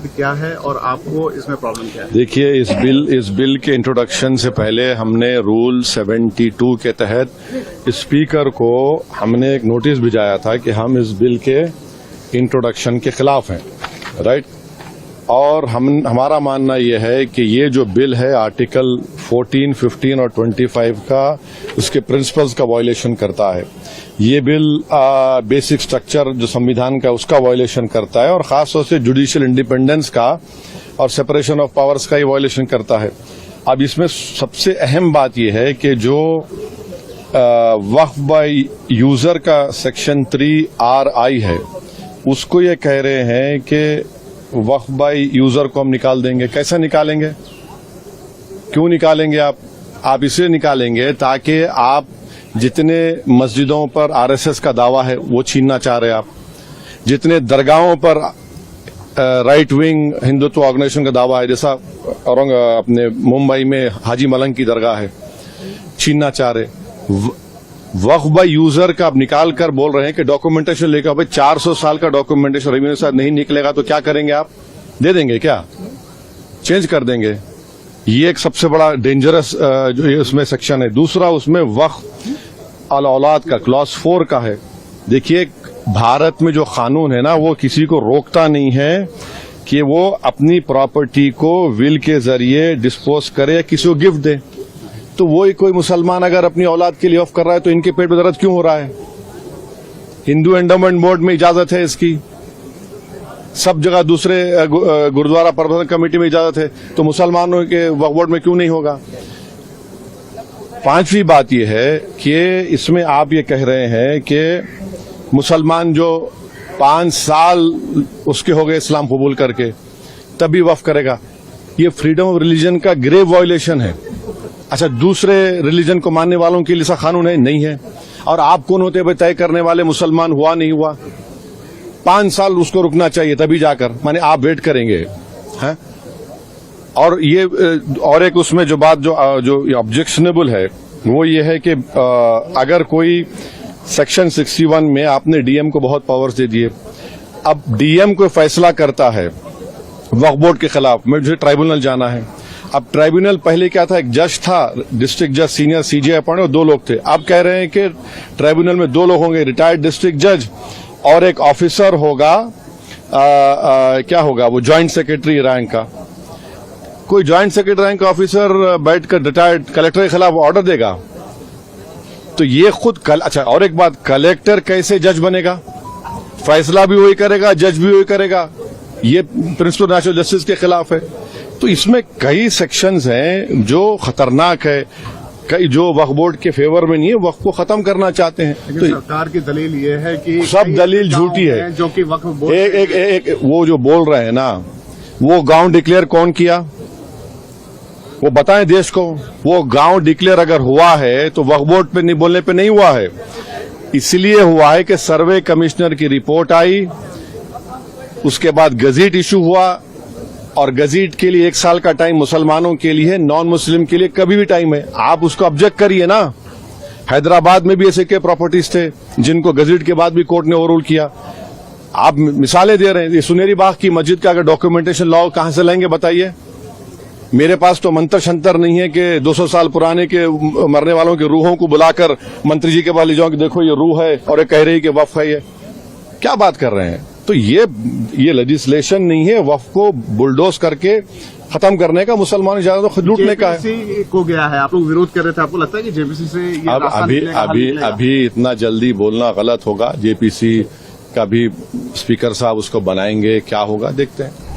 क्या है और आपको इसमें प्रॉब्लम क्या है? देखिए, इस बिल के इंट्रोडक्शन से पहले हमने रूल 72 के तहत स्पीकर को हमने एक नोटिस भिजाया था कि हम इस बिल के इंट्रोडक्शन के खिलाफ हैं, राइट। और हमारा मानना यह है कि ये जो बिल है आर्टिकल 14, 15 और 25 का उसके प्रिंसिपल्स का वायलेशन करता है। ये बिल बेसिक स्ट्रक्चर जो संविधान का उसका वायलेशन करता है और खास तौर से जुडिशियल इंडिपेंडेंस का और सेपरेशन ऑफ पावर्स का ये वायलेशन करता है। अब इसमें सबसे अहम बात यह है कि जो वक्फ बाय यूजर का सेक्शन 3RI है उसको ये कह रहे हैं कि वक्फ बाय यूजर को हम निकाल देंगे। कैसे निकालेंगे, क्यों निकालेंगे? आप इसलिए निकालेंगे ताकि आप जितने मस्जिदों पर RSS का दावा है वो छीनना चाह रहे हैं, आप जितने दरगाहों पर राइट विंग हिंदुत्व ऑर्गेनाइजेशन का दावा है, जैसा अपने मुंबई में हाजी मलंग की दरगाह है, छीनना चाह रहे। वक्फ बाय यूजर का आप निकाल कर बोल रहे हैं कि डॉक्यूमेंटेशन लेकर, भाई 400 साल का डॉक्यूमेंटेशन रेवेन्यू साथ नहीं निकलेगा तो क्या करेंगे? आप दे देंगे क्या? चेंज कर देंगे? ये एक सबसे बड़ा डेंजरस जो उसमें सेक्शन है। दूसरा, उसमें वक्फ अल औलाद का क्लॉज 4 का है। देखिए, भारत में जो कानून है ना वो किसी को रोकता नहीं है कि वो अपनी प्रॉपर्टी को विल के जरिए डिस्पोज करे या किसी को गिफ्ट दे। तो वही कोई मुसलमान अगर अपनी औलाद के लिए वक्फ कर रहा है तो इनके पेट में दर्द क्यों हो रहा है? हिंदू एंडोमेंट बोर्ड में इजाजत है इसकी, सब जगह दूसरे गुरुद्वारा प्रबंधन कमेटी में इजाजत है, तो मुसलमानों के वक्फ बोर्ड में क्यों नहीं होगा? पांचवी बात यह है कि इसमें आप ये कह रहे हैं कि मुसलमान जो 5 साल उसके हो गए इस्लाम कबूल करके तभी वक्फ करेगा। ये फ्रीडम ऑफ रिलीजन का ग्रेव वायलेशन है। अच्छा, दूसरे रिलीजन को मानने वालों के लिए ऐसा कानून है? नहीं है। और आप कौन होते हैं तय करने वाले मुसलमान हुआ नहीं हुआ? 5 साल उसको रुकना चाहिए तभी जाकर, माने आप वेट करेंगे हैं? और ये और एक उसमें जो बात जो ऑब्जेक्शनेबल है वो ये है कि अगर कोई सेक्शन 61 में आपने डीएम को बहुत पावर्स दे दिए, अब डीएम को फैसला करता है वक्फ बोर्ड के खिलाफ, मुझे ट्राइब्यूनल जाना है। अब ट्राइब्यूनल पहले क्या था, एक जज था, डिस्ट्रिक्ट जज सीनियर सीजे अपॉइंट, और 2 लोग थे। अब कह रहे हैं कि ट्राइब्यूनल में 2 लोग होंगे, रिटायर्ड डिस्ट्रिक्ट जज और एक ऑफिसर होगा, क्या होगा वो, ज्वाइंट सेक्रेटरी रैंक का। कोई ज्वाइंट सेक्रेटरी रैंक का ऑफिसर बैठकर रिटायर्ड कलेक्टर के खिलाफ ऑर्डर देगा? तो ये खुद अच्छा, और एक बात, कलेक्टर कैसे जज बनेगा? फैसला भी वही करेगा, जज भी वही करेगा। ये प्रिंसिपल नेचुरल जस्टिस के खिलाफ है। तो इसमें कई सेक्शंस हैं जो खतरनाक है, कई जो वक्फ बोर्ड के फेवर में नहीं है, वक्फ को खत्म करना चाहते हैं। तो सरकार की दलील ये है कि सब दलील झूठी है जो कि वक्फ बोर्ड एक वो जो बोल रहे हैं ना, वो गांव डिक्लेयर कौन किया वो बताएं देश को। वो गांव डिक्लेयर अगर हुआ है तो वक्फ बोर्ड पे नहीं बोलने पे नहीं हुआ है, इसलिए हुआ है कि सर्वे कमिश्नर की रिपोर्ट आई, उसके बाद गजीट इशू हुआ, और गजीट के लिए 1 साल का टाइम मुसलमानों के लिए, नॉन मुस्लिम के लिए कभी भी टाइम है। आप उसको ऑब्जेक्ट करिए ना। हैदराबाद में भी ऐसे के प्रॉपर्टीज थे जिनको गजीट के बाद भी कोर्ट ने ओवररूल किया। आप मिसालें दे रहे हैं। ये सुनेरी बाग की मस्जिद का अगर डॉक्यूमेंटेशन लाओ कहां से लाएंगे बताइए? मेरे पास तो मंत्र शंतर नहीं है कि 200 साल पुराने के मरने वालों की रूहों को बुलाकर मंत्री जी के पास ले जाऊं कि देखो ये रूह है और ये कह रही है कि वक्फ है। ये क्या बात कर रहे हैं? तो ये लेजिस्लेशन नहीं है वक्फ को बुलडोज करके खत्म करने का, मुसलमान ज्यादा तो लूटने का है। जेपीसी को गया है, आप लोग विरोध कर रहे थे, आपको लगता है कि जेपीसी से ये अभी इतना जल्दी बोलना गलत होगा। जेपीसी का भी स्पीकर साहब उसको बनाएंगे, क्या होगा देखते हैं।